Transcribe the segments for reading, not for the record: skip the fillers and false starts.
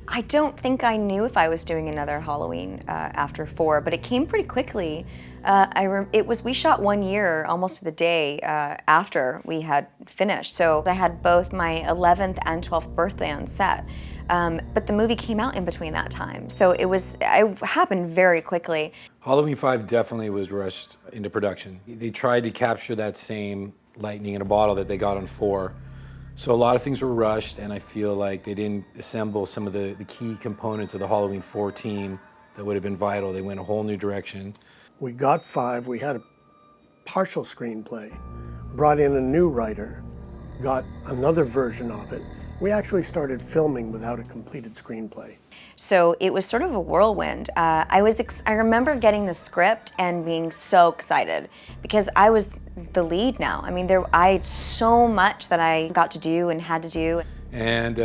I don't think I knew if I was doing another Halloween after 4, but it came pretty quickly. We shot 1 year, almost to the day after we had finished. So I had both my 11th and 12th birthday on set. But the movie came out in between that time. So it happened very quickly. Halloween 5 definitely was rushed into production. They tried to capture that same lightning in a bottle that they got on 4. So a lot of things were rushed, and I feel like they didn't assemble some of the key components of the Halloween 4 team that would have been vital. They went a whole new direction. We got 5, we had a partial screenplay, brought in a new writer, got another version of it. We actually started filming without a completed screenplay. So it was sort of a whirlwind. I remember getting the script and being so excited because I was the lead now. I mean, I had so much that I got to do and had to do. And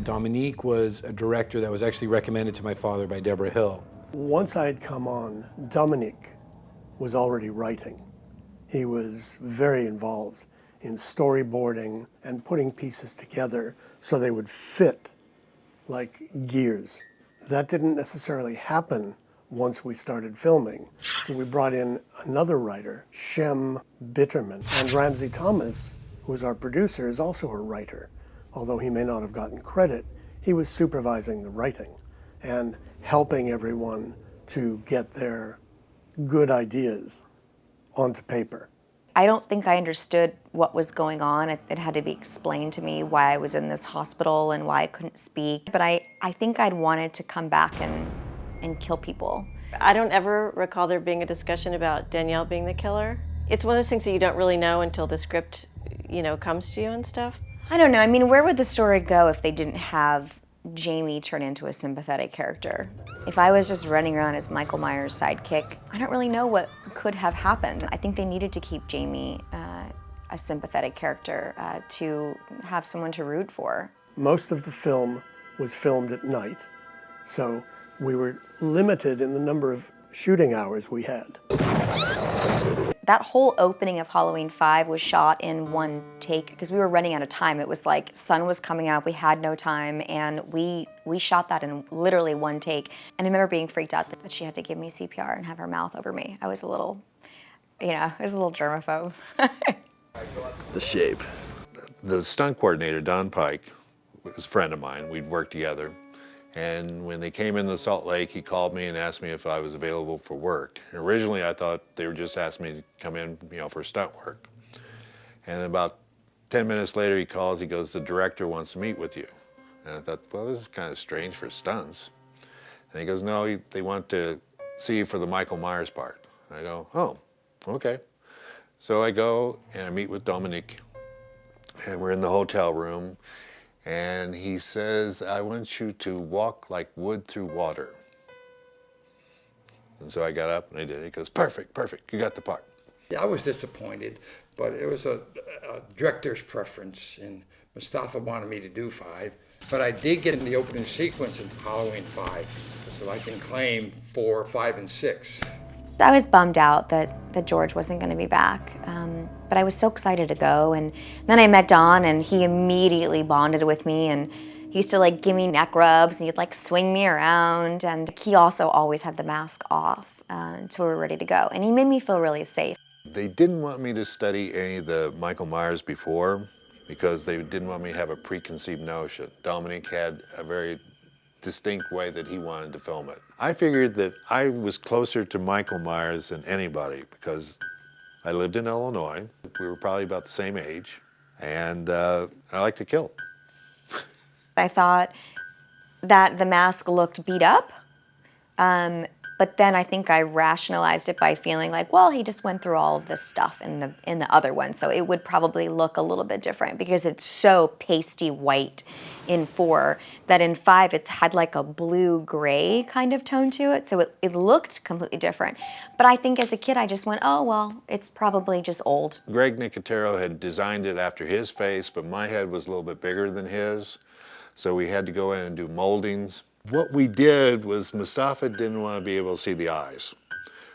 Dominique was a director that was actually recommended to my father by Deborah Hill. Once I had come on, Dominique was already writing. He was very involved in storyboarding and putting pieces together so they would fit like gears. That didn't necessarily happen once we started filming. So we brought in another writer, Shem Bitterman. And Ramsey Thomas, who was our producer, is also a writer. Although he may not have gotten credit, he was supervising the writing and helping everyone to get their good ideas onto paper. I don't think I understood what was going on. It had to be explained to me why I was in this hospital and why I couldn't speak. But I think I'd wanted to come back and kill people. I don't ever recall there being a discussion about Danielle being the killer. It's one of those things that you don't really know until the script, comes to you and stuff. I don't know. I mean, where would the story go if they didn't have Jamie turn into a sympathetic character? If I was just running around as Michael Myers' sidekick, I don't really know what could have happened. I think they needed to keep Jamie a sympathetic character to have someone to root for. Most of the film was filmed at night, so we were limited in the number of shooting hours we had. That whole opening of Halloween 5 was shot in one take because we were running out of time. It was like sun was coming up, we had no time, and we shot that in literally one take. And I remember being freaked out that she had to give me CPR and have her mouth over me. I was a little, I was a little germaphobe. The shape. The stunt coordinator, Don Pike, was a friend of mine. We'd worked together. And when they came into Salt Lake, he called me and asked me if I was available for work. And originally, I thought they were just asking me to come in, for stunt work. And about 10 minutes later, he calls, he goes, "The director wants to meet with you." And I thought, well, this is kind of strange for stunts. And he goes, "No, they want to see you for the Michael Myers part." I go, "Oh, okay." So I go and I meet with Dominique, and we're in the hotel room. And he says, "I want you to walk like wood through water." And so I got up and I did it. He goes, "Perfect, perfect, you got the part." I was disappointed, but it was a director's preference, and Mustafa wanted me to do 5. But I did get in the opening sequence in Halloween 5, so I can claim 4, 5, and 6. I was bummed out that George wasn't going to be back, but I was so excited to go. And then I met Don, and he immediately bonded with me, and he used to give me neck rubs, and he'd swing me around. And he also always had the mask off until we were ready to go, and he made me feel really safe. They didn't want me to study any of the Michael Myers before because they didn't want me to have a preconceived notion. Dominic had a very distinct way that he wanted to film it. I figured that I was closer to Michael Myers than anybody because I lived in Illinois. We were probably about the same age, and I like to kill. I thought that the mask looked beat up, but then I think I rationalized it by feeling like, well, he just went through all of this stuff in the other one, so it would probably look a little bit different because it's so pasty white in 4 that in 5 it's had a blue-gray kind of tone to it, so it looked completely different. But I think as a kid I just went, oh, well, it's probably just old. Greg Nicotero had designed it after his face, but my head was a little bit bigger than his, so we had to go in and do moldings. What we did was Mustafa didn't want to be able to see the eyes.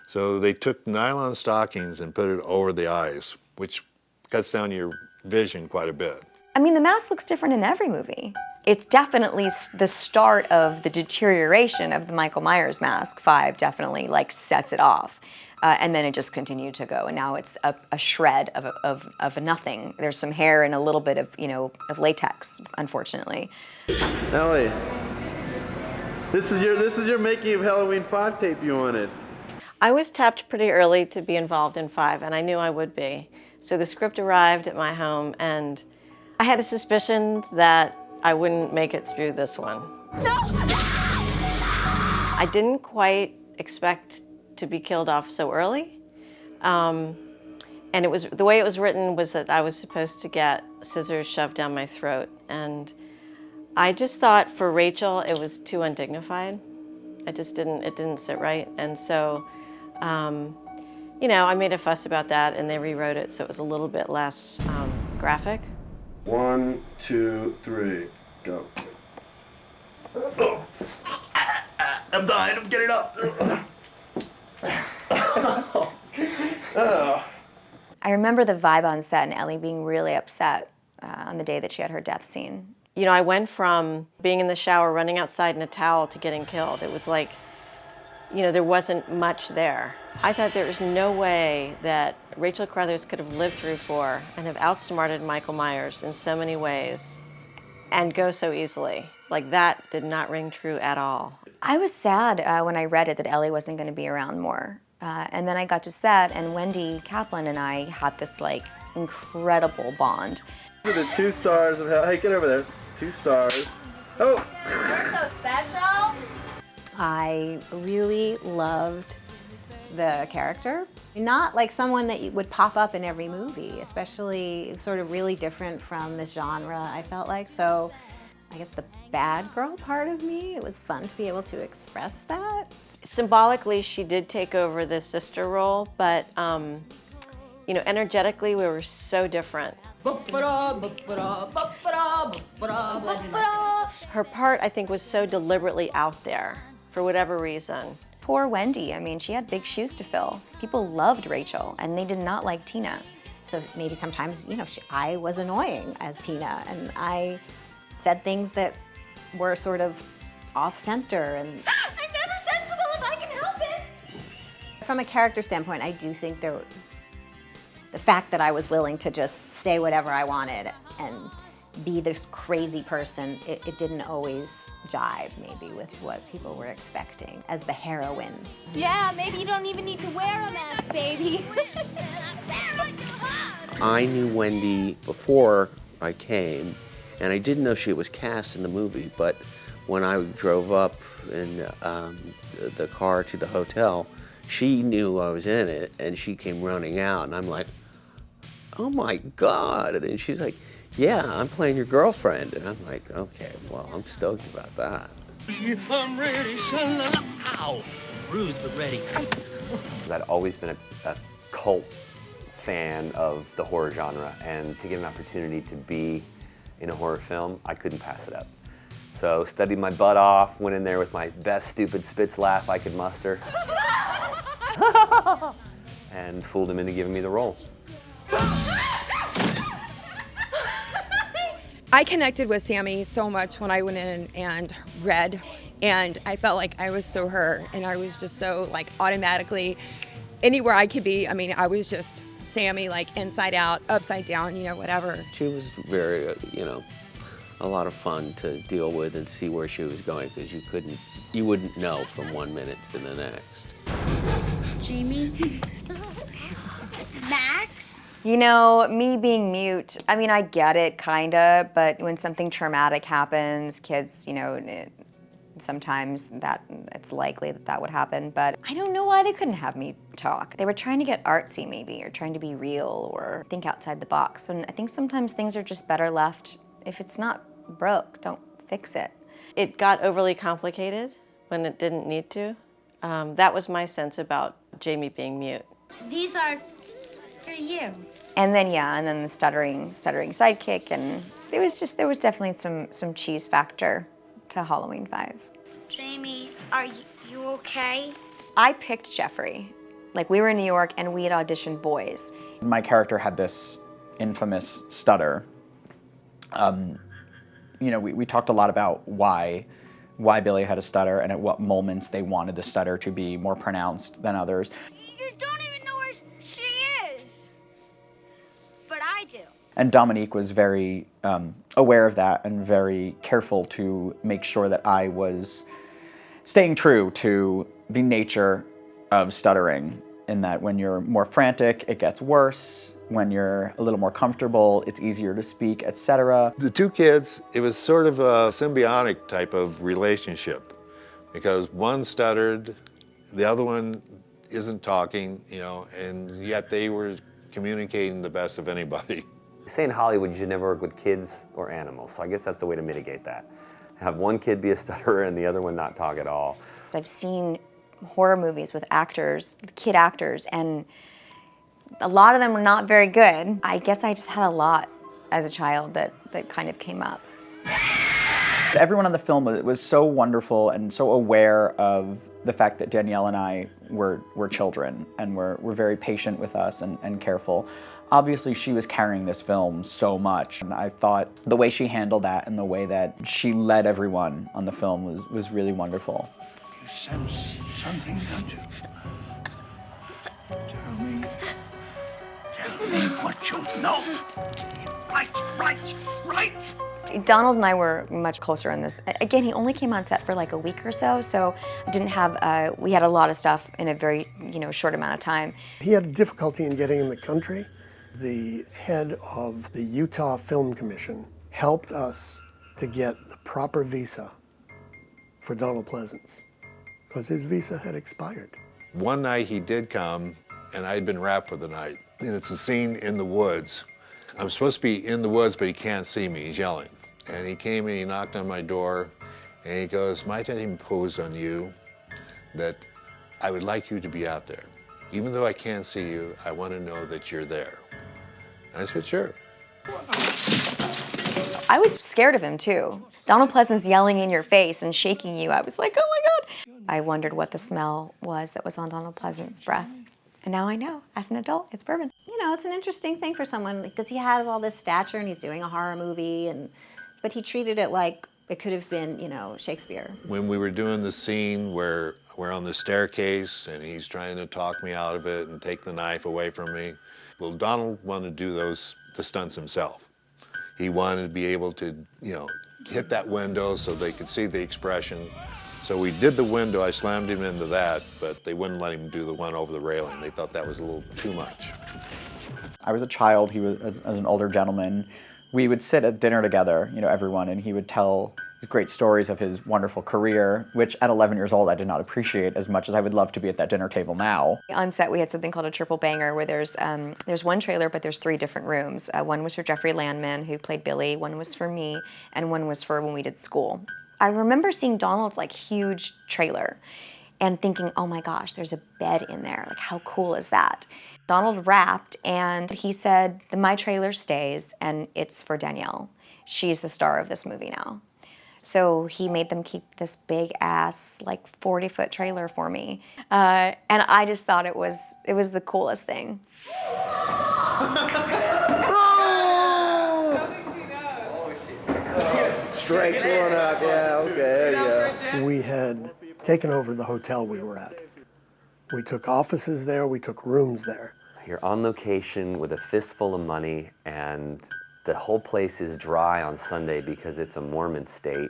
So they took nylon stockings and put it over the eyes, which cuts down your vision quite a bit. I mean, the mask looks different in every movie. it's definitely the start of the deterioration of the Michael Myers mask. 5 definitely like sets it off. And then it just continued to go, and now it's a shred of nothing. There's some hair and a little bit of, of latex, unfortunately. Ellie, this is your making of Halloween 5 tape you wanted. I was tapped pretty early to be involved in 5, and I knew I would be. So the script arrived at my home, and I had a suspicion that I wouldn't make it through this one. No! I didn't quite expect to be killed off so early. And it was, the way it was written was that I was supposed to get scissors shoved down my throat. And I just thought for Rachel, it was too undignified. It didn't sit right. And so, I made a fuss about that, and they rewrote it so it was a little bit less graphic. 1, 2, 3, go. I'm dying, I'm getting up. I remember the vibe on set and Ellie being really upset on the day that she had her death scene. I went from being in the shower, running outside in a towel, to getting killed. It was like, there wasn't much there. I thought there was no way that Rachel Carruthers could have lived through 4 and have outsmarted Michael Myers in so many ways and go so easily. Like, that did not ring true at all. I was sad when I read it that Ellie wasn't going to be around more. And then I got to set, and Wendy Kaplan and I had this incredible bond. The 2 stars of hell. Hey, get over there. 2 stars. Oh! You're so special. I really loved the character. Not like someone that would pop up in every movie, especially sort of really different from this genre, I felt like. So I guess the bad girl part of me, it was fun to be able to express that. Symbolically, she did take over the sister role, but energetically, we were so different. Her part, I think, was so deliberately out there for whatever reason. Poor Wendy, I mean, she had big shoes to fill. People loved Rachel, and they did not like Tina. So maybe sometimes, I was annoying as Tina, and I said things that were sort of off-center. And I'm never sensible if I can help it. From a character standpoint, I do think the fact that I was willing to just say whatever I wanted and be this crazy person, it didn't always jive maybe with what people were expecting as the heroine. Yeah, maybe you don't even need to wear a mask, baby. I knew Wendy before I came, and I didn't know she was cast in the movie, but when I drove up in the car to the hotel, she knew I was in it, and she came running out, and I'm like, oh my God, and she's like, yeah, I'm playing your girlfriend, and I'm like, okay, well, I'm stoked about that. I'm ready, sha-la-la. Ow! Bruised but ready. I'd always been a cult fan of the horror genre, and to get an opportunity to be in a horror film, I couldn't pass it up. So studied my butt off, went in there with my best stupid spitz laugh I could muster, and fooled him into giving me the role. I connected with Sammy so much when I went in and read, and I felt like I was so her, and I was just so automatically anywhere I could be. I mean, I was just Sammy, inside out, upside down, whatever. She was very, a lot of fun to deal with and see where she was going, because you wouldn't know from one minute to the next. Jamie? Max? Me being mute, I mean, I get it, kinda, but when something traumatic happens, kids, sometimes it's likely that would happen, but I don't know why they couldn't have me talk. They were trying to get artsy, maybe, or trying to be real, or think outside the box, and I think sometimes things are just better left. If it's not broke, don't fix it. It got overly complicated when it didn't need to. That was my sense about Jamie being mute. These are for you. And then the stuttering sidekick, and there was definitely some cheese factor to Halloween 5. Jamie, are you okay? I picked Jeffrey. We were in New York and we had auditioned boys. My character had this infamous stutter. You know, we talked a lot about why Billy had a stutter and at what moments they wanted the stutter to be more pronounced than others. You don't even know where she is. But I do. And Dominique was very aware of that and very careful to make sure that I was staying true to the nature of stuttering, in that when you're more frantic, it gets worse. When you're a little more comfortable, it's easier to speak, etc. The two kids, it was sort of a symbiotic type of relationship because one stuttered, the other one isn't talking, you know, and yet they were communicating the best of anybody. They say in Hollywood you should never work with kids or animals, so I guess that's the way to mitigate that. Have one kid be a stutterer and the other one not talk at all. I've seen horror movies with actors, kid actors, and a lot of them were not very good. I guess I just had a lot as a child that kind of came up. Everyone on the film was so wonderful and so aware of the fact that Danielle and I were children and were very patient with us and careful. Obviously, she was carrying this film so much, and I thought the way she handled that and the way that she led everyone on the film was really wonderful. You sense something, don't you? Tell me what you know. Right. Donald and I were much closer in this. Again, he only came on set for like a week or so I didn't have, we had a lot of stuff in a very, short amount of time. He had difficulty in getting in the country. The head of the Utah Film Commission helped us to get the proper visa for Donald Pleasance because his visa had expired. One night he did come and I had been wrapped for the night. And it's a scene in the woods. I'm supposed to be in the woods, but he can't see me, he's yelling. And he came and he knocked on my door and he goes, might I impose on you that I would like you to be out there. Even though I can't see you, I want to know that you're there. And I said, sure. I was scared of him too. Donald Pleasance yelling in your face and shaking you. I was like, oh my God. I wondered what the smell was that was on Donald Pleasance's breath. And now I know, as an adult, it's bourbon. You know, it's an interesting thing for someone because he has all this stature and he's doing a horror movie, but he treated it like it could have been, Shakespeare. When we were doing the scene where we're on the staircase and he's trying to talk me out of it and take the knife away from me, well, Donald wanted to do the stunts himself. He wanted to be able to, hit that window so they could see the expression. So we did the window, I slammed him into that, but they wouldn't let him do the one over the railing. They thought that was a little too much. I was a child, he was as an older gentleman. We would sit at dinner together, everyone, and he would tell great stories of his wonderful career, which at 11 years old I did not appreciate as much as I would love to be at that dinner table now. On set we had something called a triple banger where there's one trailer but there's 3 different rooms. One was for Jeffrey Landman, who played Billy, one was for me, and one was for when we did school. I remember seeing Donald's huge trailer and thinking, oh my gosh, there's a bed in there. How cool is that? Donald rapped and he said, my trailer stays and it's for Danielle. She's the star of this movie now. So he made them keep this big ass 40-foot trailer for me. And I just thought it was the coolest thing. Strikes one up, yeah, okay, there you go. We had taken over the hotel we were at. We took offices there, we took rooms there. You're on location with a fistful of money and the whole place is dry on Sunday because it's a Mormon state.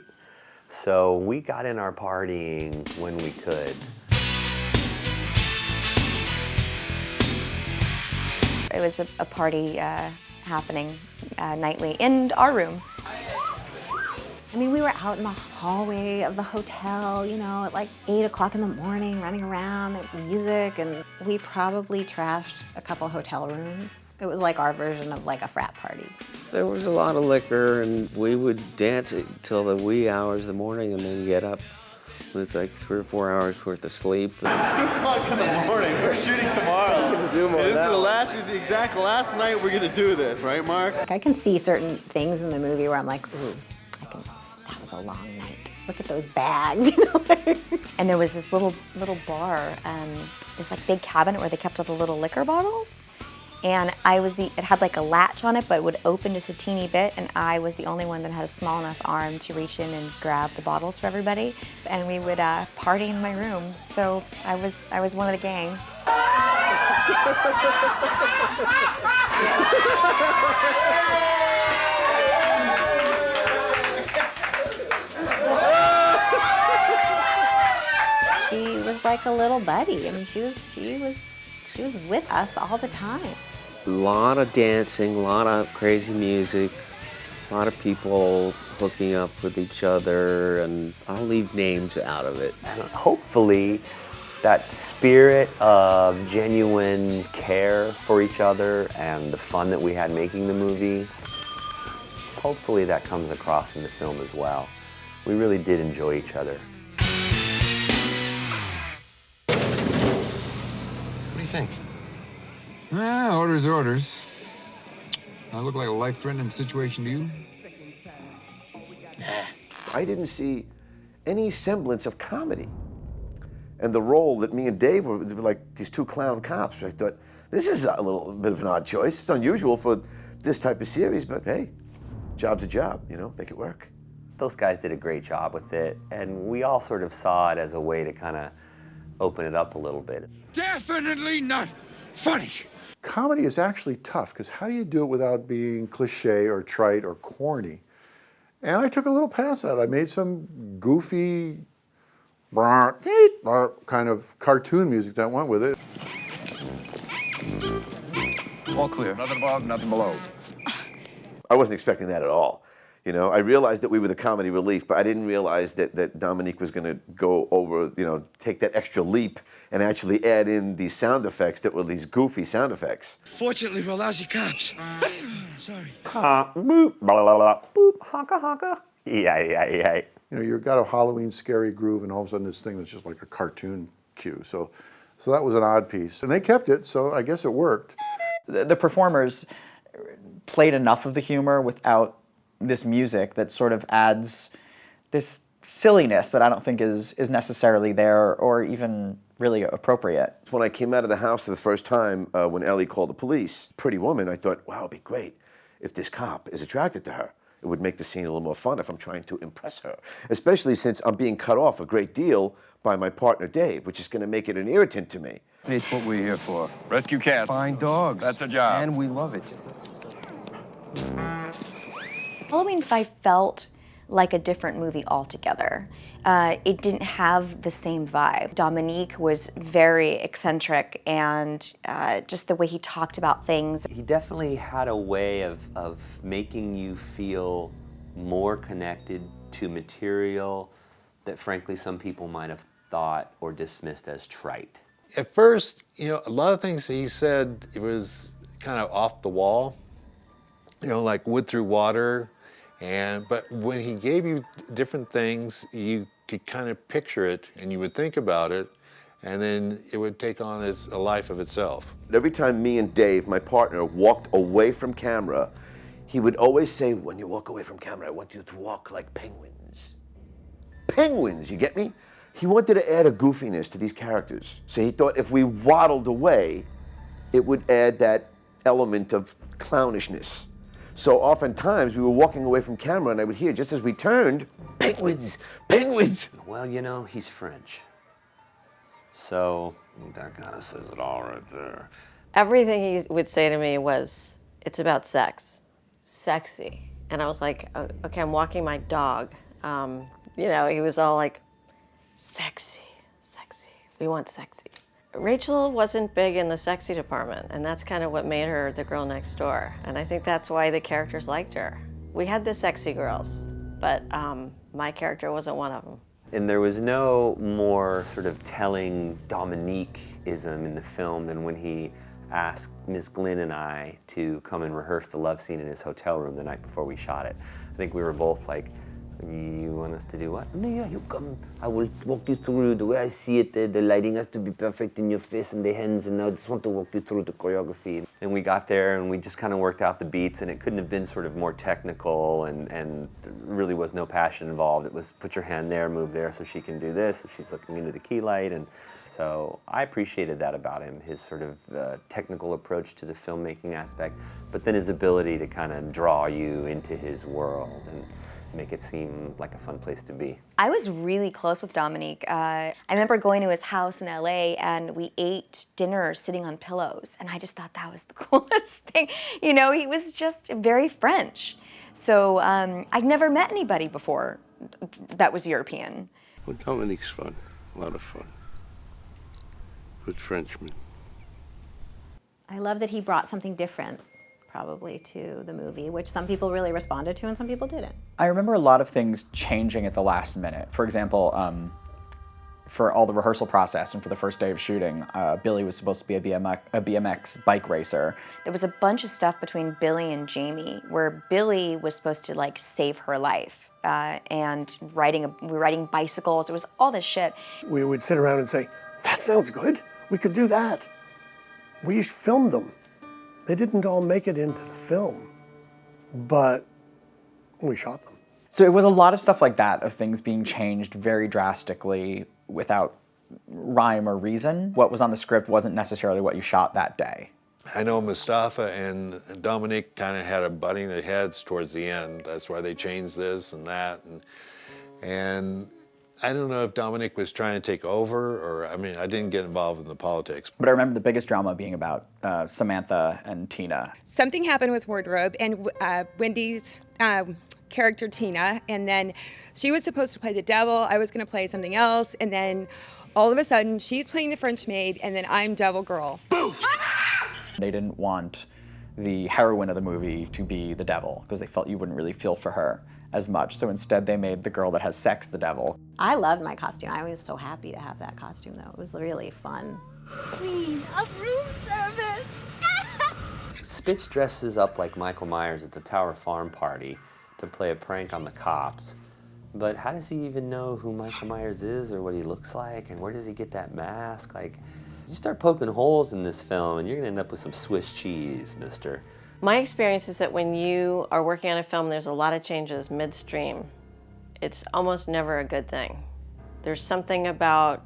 So we got in our partying when we could. It was a party happening nightly in our room. I mean, we were out in the hallway of the hotel, at 8 o'clock in the morning, running around, with music, and we probably trashed a couple hotel rooms. It was like our version of a frat party. There was a lot of liquor, and we would dance till the wee hours of the morning and then get up with 3 or 4 hours worth of sleep. 2 o'clock in the morning, we're shooting tomorrow. This is the exact last night we're gonna do this, right, Mark? I can see certain things in the movie where I'm like, ooh, that was a long night. Look at those bags, And there was this little bar, this big cabinet where they kept all the little liquor bottles. And it had like a latch on it, but it would open just a teeny bit, and I was the only one that had a small enough arm to reach in and grab the bottles for everybody. And we would party in my room. So I was one of the gang. She was like a little buddy. I mean, she was with us all the time. A lot of dancing, a lot of crazy music, a lot of people hooking up with each other, and I'll leave names out of it. And hopefully, that spirit of genuine care for each other and the fun that we had making the movie, hopefully that comes across in the film as well. We really did enjoy each other. What do you think? Orders are orders. I look like a life-threatening situation to you? I didn't see any semblance of comedy. And the role that me and Dave were like these two clown cops, I thought, this is a little bit of an odd choice. It's unusual for this type of series, but hey, job's a job, you know, make it work. Those guys did a great job with it, and we all sort of saw it as a way to kind of open it up a little bit. Definitely not funny. Comedy is actually tough, because how do you do it without being cliche or trite or corny? And I took a little pass at it. I made some goofy, kind of cartoon music that went with it. All clear. Nothing above, nothing below. I wasn't expecting that at all. You know, I realized that we were the comedy relief, but I didn't realize that Dominique was going to go over, you know, take that extra leap and actually add in these sound effects that were these goofy sound effects. Fortunately, we're lousy cops. Sorry. Boop, blah, blah, blah, boop, honka, honka. Yeah. You know, you've got a Halloween scary groove, and all of a sudden this thing that's just like a cartoon cue. So that was an odd piece. And they kept it, so I guess it worked. The performers played enough of the humor without this music that sort of adds this silliness that I don't think is necessarily there or even really appropriate. When I came out of the house for the first time, when Ellie called the police, Pretty Woman, I thought, wow, it'd be great if this cop is attracted to her. It would make the scene a little more fun if I'm trying to impress her, especially since I'm being cut off a great deal by my partner Dave, which is going to make it an irritant to me. It's what we're here for. Rescue cats. Find dogs. That's our job. And we love it. Halloween 5 felt like a different movie altogether. It didn't have the same vibe. Dominique was very eccentric, and just the way he talked about things. He definitely had a way of making you feel more connected to material that frankly some people might have thought or dismissed as trite. At first, you know, a lot of things he said, it was kind of off the wall, you know, like wood through water. But when he gave you different things, you could kind of picture it and you would think about it, and then it would take on a life of itself. Every time me and Dave, my partner, walked away from camera, he would always say, when you walk away from camera, I want you to walk like penguins. Penguins, you get me? He wanted to add a goofiness to these characters. So he thought if we waddled away, it would add that element of clownishness. So oftentimes we were walking away from camera and I would hear, just as we turned, penguins, penguins. Well, you know, he's French. So that kind of says it all right there. Everything he would say to me was, it's about sex. Sexy. And I was like, okay, I'm walking my dog. You know, he was all like, sexy, sexy. We want sexy. Rachel wasn't big in the sexy department, and that's kind of what made her the girl next door. And I think that's why the characters liked her. We had the sexy girls, but my character wasn't one of them. And there was no more sort of telling Dominique-ism in the film than when he asked Ms. Glynn and I to come and rehearse the love scene in his hotel room the night before we shot it. I think we were both like, You want us to do what? No, yeah, you come. I will walk you through the way I see it. The lighting has to be perfect in your face and the hands, and I just want to walk you through the choreography. And we got there and we just kind of worked out the beats, and it couldn't have been sort of more technical, and there really was no passion involved. It was put your hand there, move there so she can do this, so she's looking into the key light. And so I appreciated that about him, his sort of technical approach to the filmmaking aspect, but then his ability to kind of draw you into his world and make it seem like a fun place to be. I was really close with Dominique. I remember going to his house in LA and we ate dinner sitting on pillows, and I just thought that was the coolest thing. You know, he was just very French. So I'd never met anybody before that was European. Well, Dominique's fun, a lot of fun. Good Frenchman. I love that he brought something different, probably, to the movie, which some people really responded to and some people didn't. I remember a lot of things changing at the last minute. For example, for all the rehearsal process and for the first day of shooting, Billy was supposed to be a BMX bike racer. There was a bunch of stuff between Billy and Jamie where Billy was supposed to like save her life and we were riding bicycles. It was all this shit. We would sit around and say, that sounds good. We could do that. We filmed them. They didn't all make it into the film, but we shot them. So it was a lot of stuff like that, of things being changed very drastically without rhyme or reason. What was on the script wasn't necessarily what you shot that day. I know Mustafa and Dominique kind of had a butting of heads towards the end. That's why they changed this and that. And I don't know if Dominique was trying to take over, or, I mean, I didn't get involved in the politics. But I remember the biggest drama being about Samantha and Tina. Something happened with wardrobe and Wendy's character Tina, and then she was supposed to play the devil, I was going to play something else, and then all of a sudden she's playing the French maid, and then I'm devil girl. They didn't want the heroine of the movie to be the devil because they felt you wouldn't really feel for her as much. So instead they made the girl that has sex the devil. I loved my costume. I was so happy to have that costume, though. It was really fun. Clean up room service. Spitz dresses up like Michael Myers at the Tower Farm party to play a prank on the cops. But how does he even know who Michael Myers is or what he looks like, and where does he get that mask? Like, you start poking holes in this film and you're gonna end up with some Swiss cheese, mister. My experience is that when you are working on a film, there's a lot of changes midstream. It's almost never a good thing. There's something about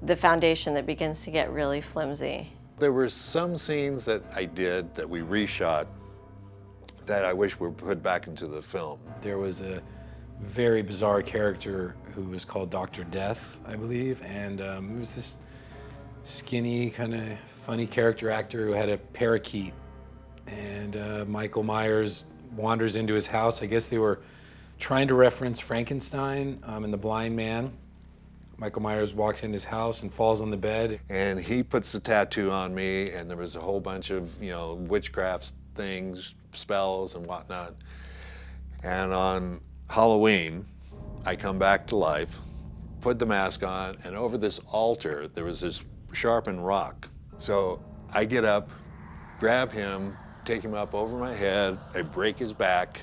the foundation that begins to get really flimsy. There were some scenes that I did that we reshot that I wish were put back into the film. There was a very bizarre character who was called Dr. Death, I believe, and he was this skinny, kind of funny character actor who had a parakeet. And Michael Myers wanders into his house. I guess they were trying to reference Frankenstein and the Blind Man. Michael Myers walks in his house and falls on the bed. And he puts the tattoo on me, and there was a whole bunch of, you know, witchcraft things, spells and whatnot. And on Halloween, I come back to life, put the mask on, and over this altar, there was this sharpened rock. So I get up, grab him, take him up over my head, I break his back,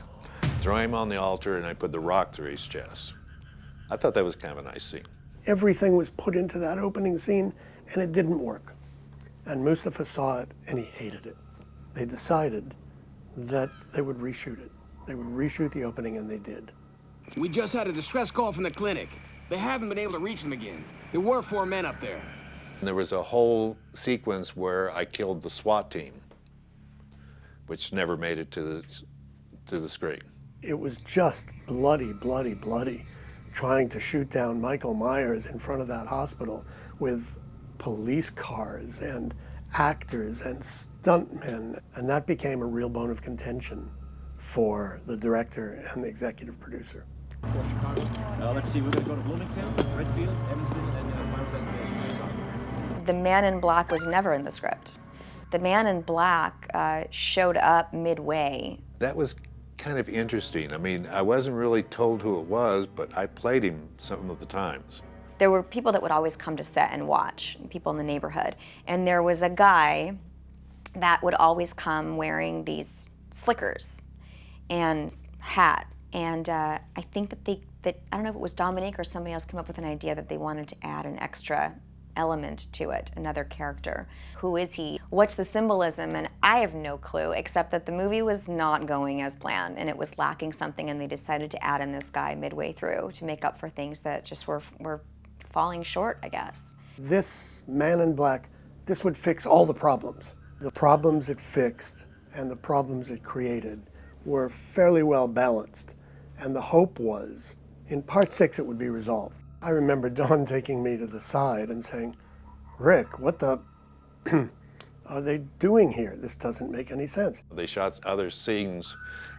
throw him on the altar, and I put the rock through his chest. I thought that was kind of a nice scene. Everything was put into that opening scene, and it didn't work. And Mustafa saw it, and he hated it. They decided that they would reshoot it. They would reshoot the opening, and they did. We just had a distress call from the clinic. They haven't been able to reach them again. There were 4 men up there. And there was a whole sequence where I killed the SWAT team, which never made it to the screen. It was just bloody, bloody, bloody, trying to shoot down Michael Myers in front of that hospital with police cars and actors and stuntmen. And that became a real bone of contention for the director and the executive producer. Let's see, we're going to go to Bloomington, Redfield, Evanston, and final destination. The Man in Black was never in the script. The Man in Black showed up midway. That was kind of interesting. I mean, I wasn't really told who it was, but I played him some of the times. There were people that would always come to set and watch, people in the neighborhood. And there was a guy that would always come wearing these slickers and hat And I think that I don't know if it was Dominique or somebody else came up with an idea that they wanted to add an extra element to it, another character. Who is he? What's the symbolism? And I have no clue, except that the movie was not going as planned and it was lacking something, and they decided to add in this guy midway through to make up for things that just were falling short, I guess. This Man in Black, this would fix all the problems. The problems it fixed and the problems it created were fairly well balanced. And the hope was, in part 6 it would be resolved. I remember Don taking me to the side and saying, Rick, what the are they doing here? This doesn't make any sense. They shot other scenes.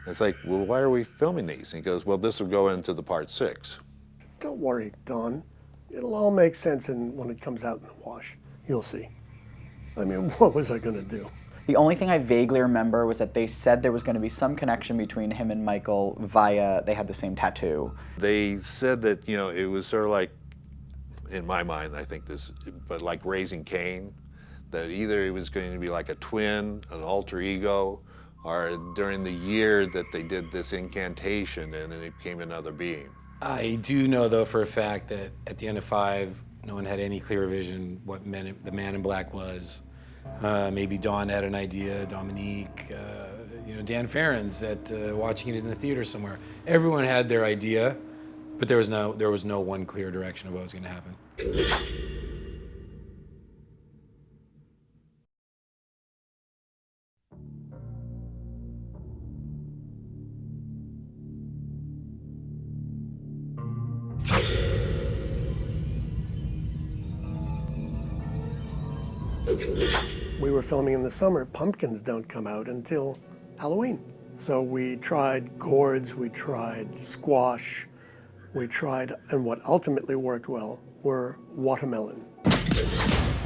It's like, well, why are we filming these? And he goes, well, this will go into the part 6. Don't worry, Don. It'll all make sense when it comes out in the wash. You'll see. I mean, what was I going to do? The only thing I vaguely remember was that they said there was going to be some connection between him and Michael via they had the same tattoo. They said that, you know, it was sort of like, in my mind, I think this, but like Raising Cain, that either it was going to be like a twin, an alter ego, or during the year that they did this incantation and then it became another being. I do know, though, for a fact that at the end of 5, no one had any clear vision what the Man in Black was. Maybe Don had an idea, Dominique, you know, Dan Farron's at watching it in the theater somewhere. Everyone had their idea, but there was no one clear direction of what was going to happen. We were filming in the summer. Pumpkins don't come out until Halloween. So we tried gourds, we tried squash, and what ultimately worked well were watermelon.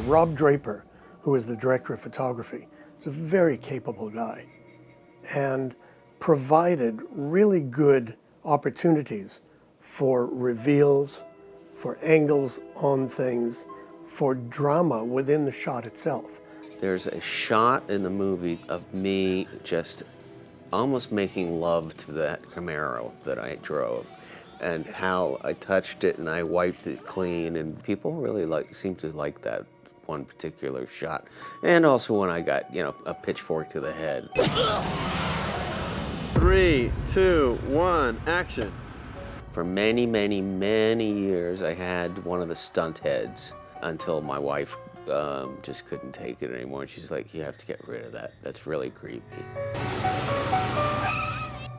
Rob Draper, who is the director of photography, is a very capable guy and provided really good opportunities for reveals, for angles on things, for drama within the shot itself. There's a shot in the movie of me just almost making love to that Camaro that I drove, and how I touched it and I wiped it clean, and people really seem to like that one particular shot. And also when I got, you know, a pitchfork to the head. 3, 2, 1, action. For many, many, many years, I had one of the stunt heads until my wife just couldn't take it anymore. And she's like, you have to get rid of that. That's really creepy.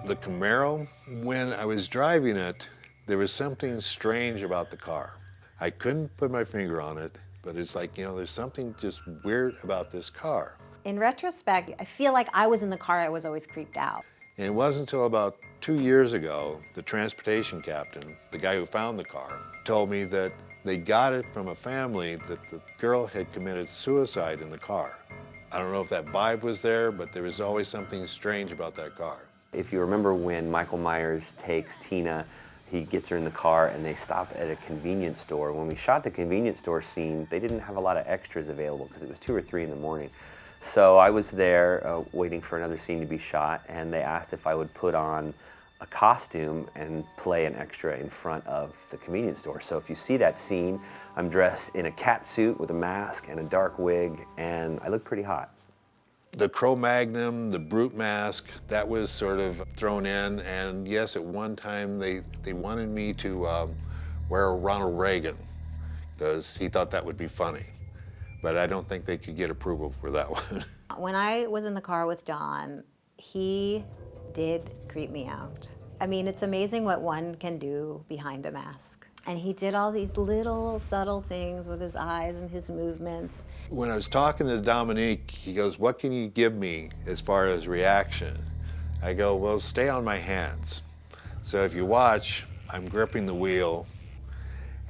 The Camaro, when I was driving it, there was something strange about the car. I couldn't put my finger on it, but it's like, you know, there's something just weird about this car. In retrospect, I feel like I was in the car, I was always creeped out. And it wasn't until about 2 years ago, the transportation captain, the guy who found the car, told me that they got it from a family that the girl had committed suicide in the car. I don't know if that vibe was there, but there was always something strange about that car. If you remember when Michael Myers takes Tina, he gets her in the car and they stop at a convenience store. When we shot the convenience store scene, they didn't have a lot of extras available because it was 2 or 3 in the morning. So I was there waiting for another scene to be shot, and they asked if I would put on a costume and play an extra in front of the convenience store. So if you see that scene, I'm dressed in a cat suit with a mask and a dark wig, and I look pretty hot. The Cro-Magnon, the Brute mask, that was sort of thrown in, and yes, at one time they wanted me to wear a Ronald Reagan because he thought that would be funny. But I don't think they could get approval for that one. When I was in the car with Don, he did creep me out. I mean, it's amazing what one can do behind a mask. And he did all these little subtle things with his eyes and his movements. When I was talking to Dominique, he goes, what can you give me as far as reaction? I go, well, stay on my hands. So if you watch, I'm gripping the wheel,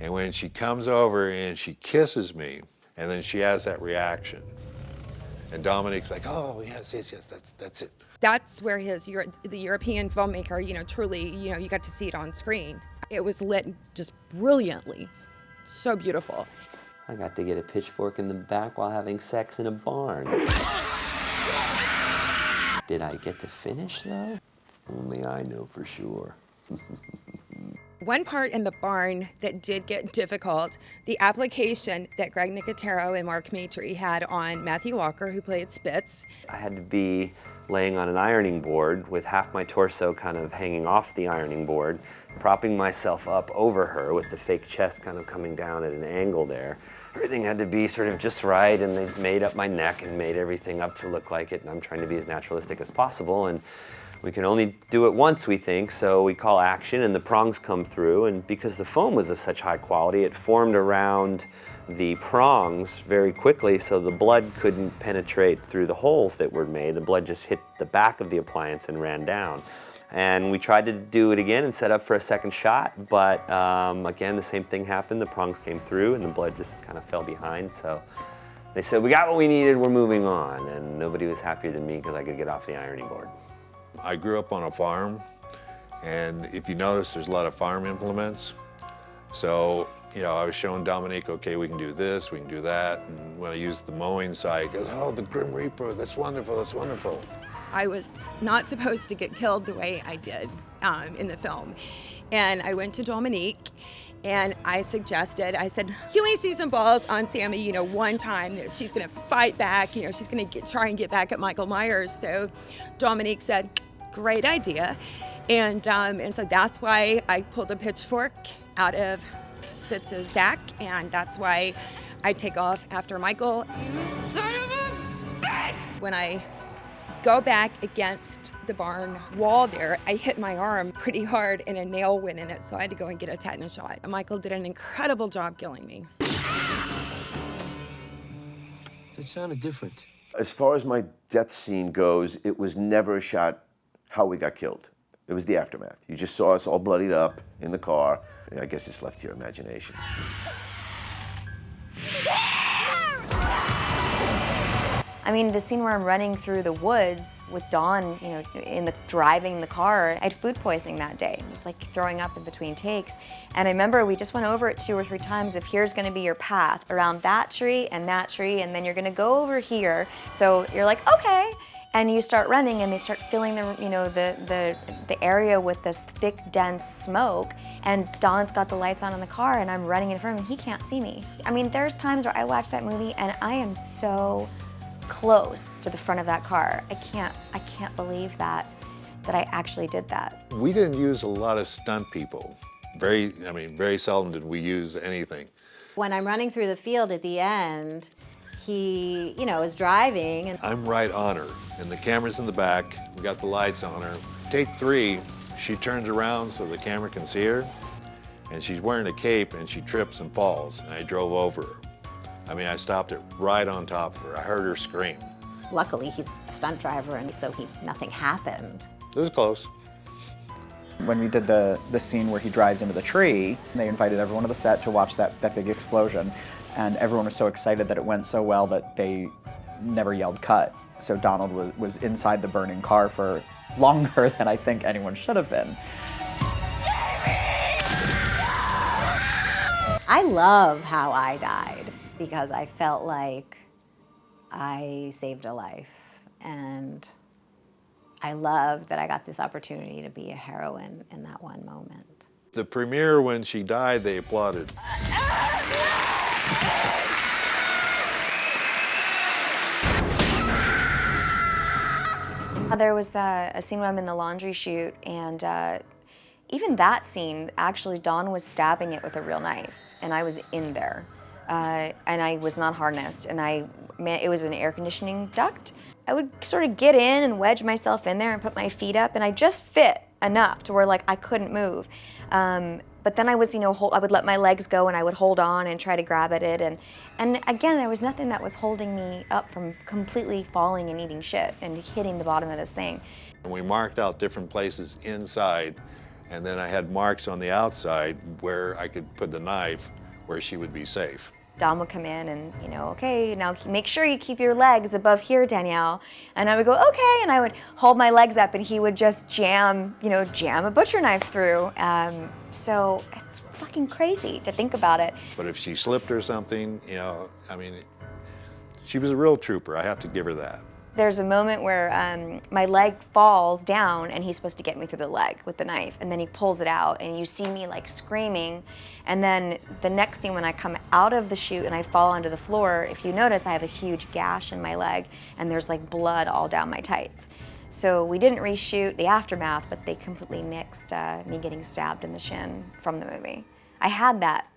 and when she comes over and she kisses me, and then she has that reaction. And Dominique's like, oh, yes, that's it. That's where the European filmmaker, you know, truly, you know, you got to see it on screen. It was lit just brilliantly, so beautiful. I got to get a pitchfork in the back while having sex in a barn. Did I get to finish, though? Only I know for sure. One part in the barn that did get difficult, the application that Greg Nicotero and Mark Maitre had on Matthew Walker, who played Spitz. I had to be laying on an ironing board with half my torso kind of hanging off the ironing board, propping myself up over her with the fake chest kind of coming down at an angle there. Everything had to be sort of just right, and they made up my neck and made everything up to look like it, and I'm trying to be as naturalistic as possible. And we can only do it once, we think, so we call action, and the prongs come through, and because the foam was of such high quality, it formed around the prongs very quickly, so the blood couldn't penetrate through the holes that were made. The blood just hit the back of the appliance and ran down. And we tried to do it again and set up for a second shot, but again, the same thing happened. The prongs came through, and the blood just kind of fell behind, so they said, we got what we needed, we're moving on, and nobody was happier than me because I could get off the ironing board. I grew up on a farm, and if you notice, there's a lot of farm implements. So, you know, I was showing Dominique, okay, we can do this, we can do that. And when I used the mowing side, he goes, oh, the Grim Reaper, that's wonderful, that's wonderful. I was not supposed to get killed the way I did in the film. And I went to Dominique and I suggested, I said, can we see some balls on Sammy, you know, one time that she's gonna fight back, you know, she's gonna try and get back at Michael Myers. So Dominique said, great idea. And so that's why I pulled a pitchfork out of Spitz's back, and that's why I take off after Michael. You son of a bitch! When I go back against the barn wall there, I hit my arm pretty hard and a nail went in it, so I had to go and get a tetanus shot. Michael did an incredible job killing me. It sounded different. As far as my death scene goes, it was never a shot how we got killed. It was the aftermath. You just saw us all bloodied up in the car. I guess it's left to your imagination. I mean, the scene where I'm running through the woods with Dawn, you know, driving the car, I had food poisoning that day. It was like throwing up in between takes. And I remember we just went over it 2 or 3 times of here's gonna be your path around that tree, and then you're gonna go over here. So you're like, okay. And you start running, and they start filling the area with this thick, dense smoke. And Don's got the lights on in the car, and I'm running in front of him. He can't see me. I mean, there's times where I watch that movie, and I am so close to the front of that car. I can't believe that I actually did that. We didn't use a lot of stunt people. Very seldom did we use anything. When I'm running through the field at the end, he, you know, is driving. And I'm right on her, and the camera's in the back. We got the lights on her. Take 3, she turns around so the camera can see her, and she's wearing a cape, and she trips and falls, and I drove over her. I mean, I stopped it right on top of her. I heard her scream. Luckily, he's a stunt driver, and so nothing happened. It was close. When we did the scene where he drives into the tree, they invited everyone to the set to watch that big explosion. And everyone was so excited that it went so well that they never yelled cut. So Donald was inside the burning car for longer than I think anyone should have been. I love how I died because I felt like I saved a life. And I love that I got this opportunity to be a heroine in that one moment. The premiere, when she died, they applauded. There was a scene where I'm in the laundry chute, and even that scene, actually, Dawn was stabbing it with a real knife, and I was in there, and I was not harnessed, and it was an air conditioning duct. I would sort of get in and wedge myself in there and put my feet up, and I just fit enough to where like I couldn't move. But then I was, I would let my legs go and I would hold on and try to grab at it. And again, there was nothing that was holding me up from completely falling and eating shit and hitting the bottom of this thing. And we marked out different places inside, and then I had marks on the outside where I could put the knife where she would be safe. Dom would come in and, okay, now make sure you keep your legs above here, Danielle. And I would go, okay, and I would hold my legs up and he would just jam a butcher knife through. So it's fucking crazy to think about it. But if she slipped or something, she was a real trooper, I have to give her that. There's a moment where my leg falls down and he's supposed to get me through the leg with the knife, and then he pulls it out and you see me like screaming, and then the next scene when I come out of the shoot and I fall onto the floor, if you notice I have a huge gash in my leg and there's like blood all down my tights. So we didn't reshoot the aftermath, but they completely nixed me getting stabbed in the shin from the movie. I had that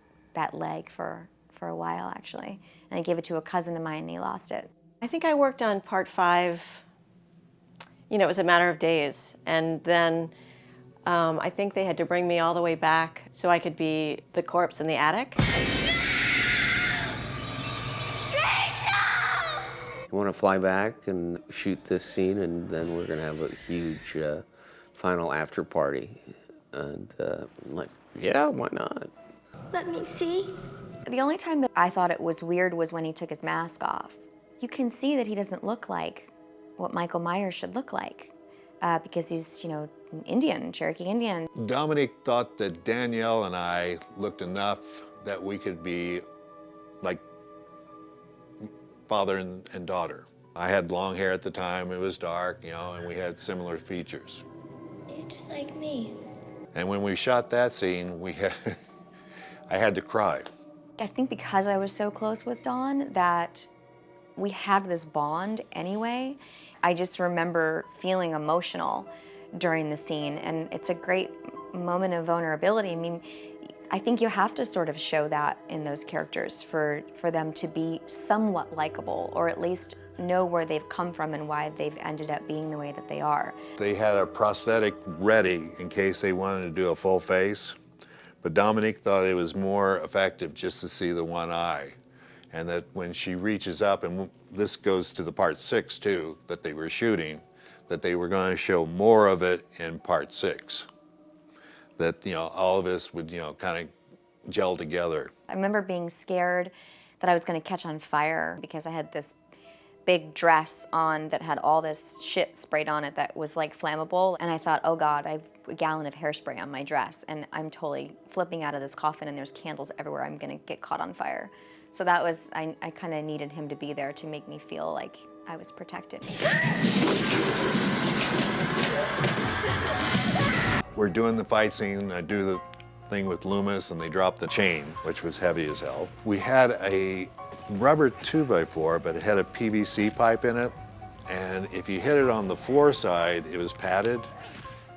leg for a while actually, and I gave it to a cousin of mine and he lost it. I think I worked on part 5, you know, it was a matter of days. And then I think they had to bring me all the way back so I could be the corpse in the attic. You want to fly back and shoot this scene, and then we're going to have a huge final after party. And I'm like, yeah, why not? Let me see. The only time that I thought it was weird was when he took his mask off. You can see that he doesn't look like what Michael Myers should look like because he's, you know, Indian, Cherokee Indian. Dominique thought that Danielle and I looked enough that we could be like father and daughter. I had long hair at the time, it was dark, you know, and we had similar features. You're just like me. And when we shot that scene, I had to cry. I think because I was so close with Dawn that we had this bond anyway. I just remember feeling emotional during the scene, and it's a great moment of vulnerability. I mean, I think you have to sort of show that in those characters for them to be somewhat likable, or at least know where they've come from and why they've ended up being the way that they are. They had a prosthetic ready in case they wanted to do a full face, but Dominique thought it was more effective just to see the one eye. And that when she reaches up, and this goes to the part 6 too, that they were shooting, that they were going to show more of it in part 6. That, you know, all of us would, you know, kind of gel together. I remember being scared that I was going to catch on fire because I had this big dress on that had all this shit sprayed on it that was like flammable, and I thought, oh God, I have a gallon of hairspray on my dress and I'm totally flipping out of this coffin and there's candles everywhere, I'm going to get caught on fire. So that was, I kind of needed him to be there to make me feel like I was protected. We're doing the fight scene, I do the thing with Loomis and they drop the chain, which was heavy as hell. We had a rubber 2x4, but it had a PVC pipe in it. And if you hit it on the 4 side, it was padded.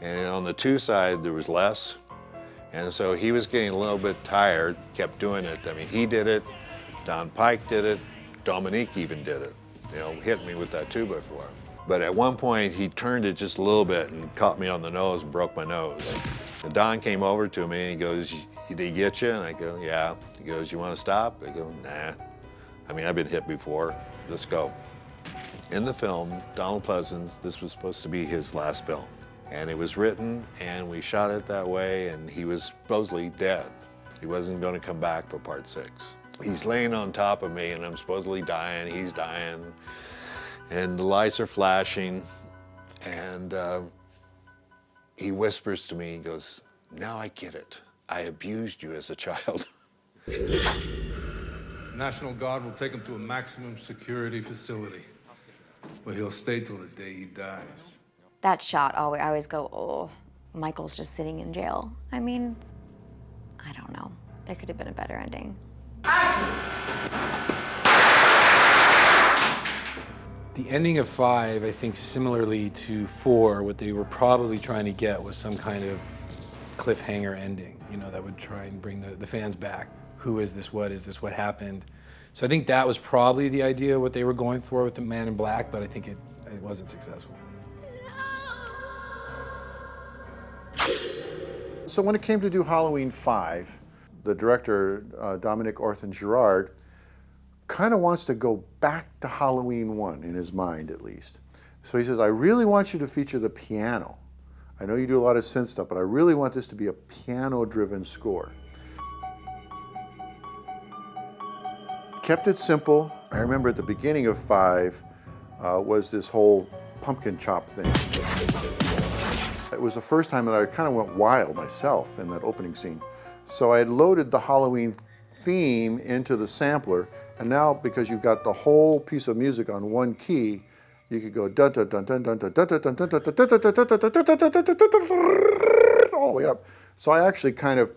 And on the 2 side, there was less. And so he was getting a little bit tired, kept doing it. I mean, he did it, Don Pike did it, Dominique even did it. You know, hit me with that 2x4. But at one point, he turned it just a little bit and caught me on the nose and broke my nose. And Don came over to me and he goes, did he get you? And I go, yeah. He goes, you want to stop? I go, nah. I mean, I've been hit before, let's go. In the film, Donald Pleasance, this was supposed to be his last film. And it was written and we shot it that way and he was supposedly dead. He wasn't going to come back for part 6. He's laying on top of me and I'm supposedly dying, he's dying. And the lights are flashing and he whispers to me, he goes, now I get it. I abused you as a child. National Guard will take him to a maximum security facility where he'll stay till the day he dies. That shot, I always go, oh, Michael's just sitting in jail. I mean, I don't know. There could have been a better ending. The ending of 5, I think similarly to 4, what they were probably trying to get was some kind of cliffhanger ending, you know, that would try and bring the fans back. Who is this, what happened? So I think that was probably the idea, what they were going for with the Man in Black, but I think it wasn't successful. So when it came to do Halloween 5, the director, Dominique Orthen-Girard, kind of wants to go back to Halloween 1, in his mind at least. So he says, I really want you to feature the piano. I know you do a lot of synth stuff, but I really want this to be a piano-driven score. Kept it simple. I remember at the beginning of 5 was this whole pumpkin chop thing. It was the first time that I kind of went wild myself in that opening scene. So I had loaded the Halloween theme into the sampler, and now because you've got the whole piece of music on one key, You could go dun dun dun dun dun dun dun dun dun dun dun dun dun dun dun dun all the way up. So I actually kind of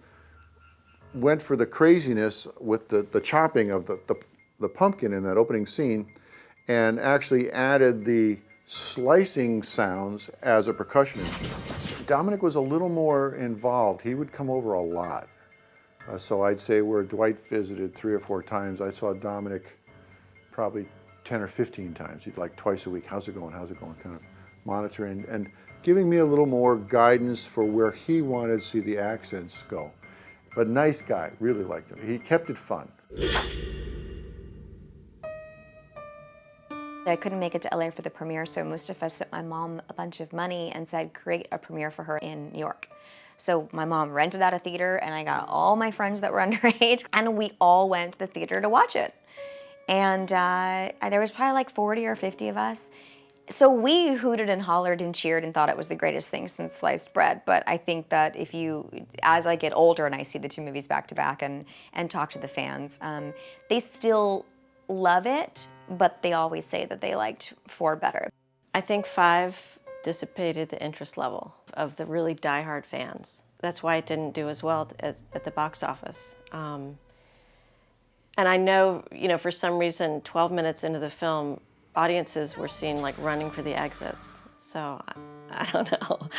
went for the craziness with the chopping of the pumpkin in that opening scene, and actually added the slicing sounds as a percussion instrument. Dominic was a little more involved. He would come over a lot. So I'd say where Dwight visited 3 or 4 times, I saw Dominic probably 10 or 15 times. He'd like twice a week, how's it going, kind of monitoring and giving me a little more guidance for where he wanted to see the accents go. But nice guy, really liked him. He kept it fun. I couldn't make it to LA for the premiere, so Mustafa sent my mom a bunch of money and said, create a premiere for her in New York. So my mom rented out a theater, and I got all my friends that were underage, and we all went to the theater to watch it. And there was probably like 40 or 50 of us. So we hooted and hollered and cheered and thought it was the greatest thing since sliced bread. But I think that as I get older and I see the 2 movies back to back and talk to the fans, they still love it, but they always say that they liked 4 better. I think 5 dissipated the interest level of the really diehard fans. That's why it didn't do as well at the box office. And I know, for some reason, 12 minutes into the film, audiences were seen like running for the exits. So I don't know.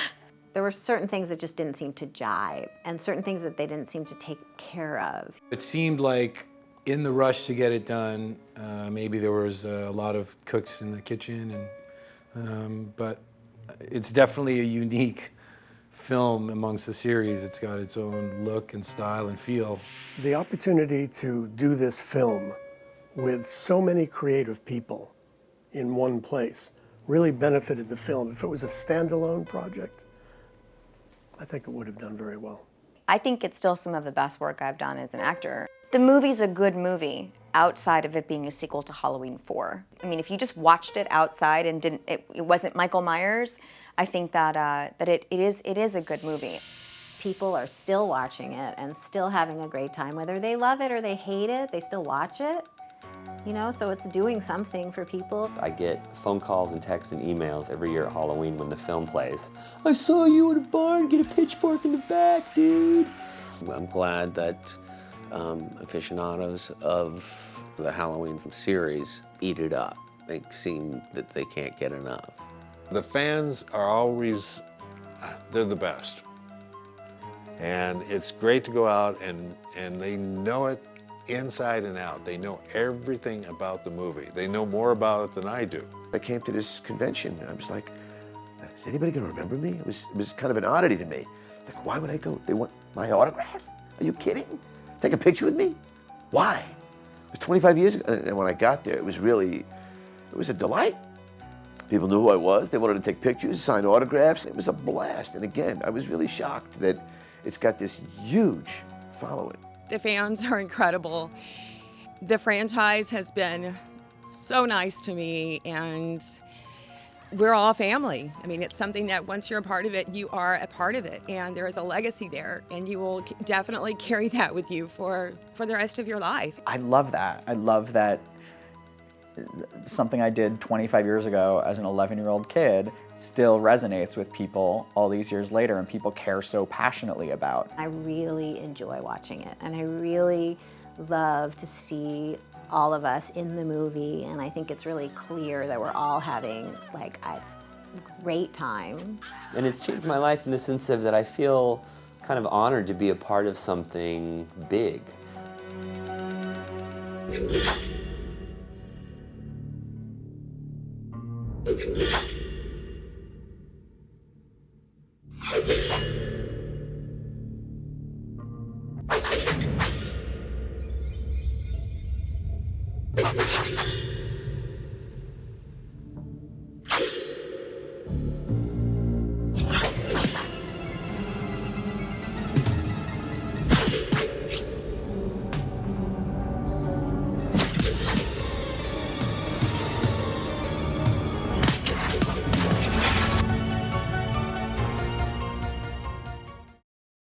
There were certain things that just didn't seem to jive, and certain things that they didn't seem to take care of. It seemed like in the rush to get it done, maybe there was a lot of cooks in the kitchen, but it's definitely a unique film amongst the series. It's got its own look and style and feel. The opportunity to do this film with so many creative people in one place really benefited the film. If it was a standalone project, I think it would have done very well. I think it's still some of the best work I've done as an actor. The movie's a good movie outside of it being a sequel to Halloween 4. I mean, if you just watched it outside and it wasn't Michael Myers, I think that it is a good movie. People are still watching it and still having a great time. Whether they love it or they hate it, they still watch it. So it's doing something for people. I get phone calls and texts and emails every year at Halloween when the film plays. I saw you in a barn get a pitchfork in the back, dude. I'm glad that aficionados of the Halloween series eat it up. They seem that they can't get enough. The fans are always, they're the best. And it's great to go out and they know it inside and out. They know everything about the movie. They know more about it than I do. I came to this convention, I was like, is anybody gonna remember me? It was kind of an oddity to me. Like, why would I go? They want my autograph? Are you kidding? Take a picture with me? Why? It was 25 years ago, and when I got there, it was a delight. People knew who I was. They wanted to take pictures, sign autographs. It was a blast. And again, I was really shocked that it's got this huge following. The fans are incredible. The franchise has been so nice to me, and we're all family. I mean, it's something that once you're a part of it, you are a part of it, and there is a legacy there, and you will definitely carry that with you for the rest of your life. I love that. I love that something I did 25 years ago as an 11-year-old kid still resonates with people all these years later, and people care so passionately about. I really enjoy watching it, and I really love to see all of us in the movie, and I think it's really clear that we're all having like a great time. And it's changed my life in the sense of that I feel kind of honored to be a part of something big.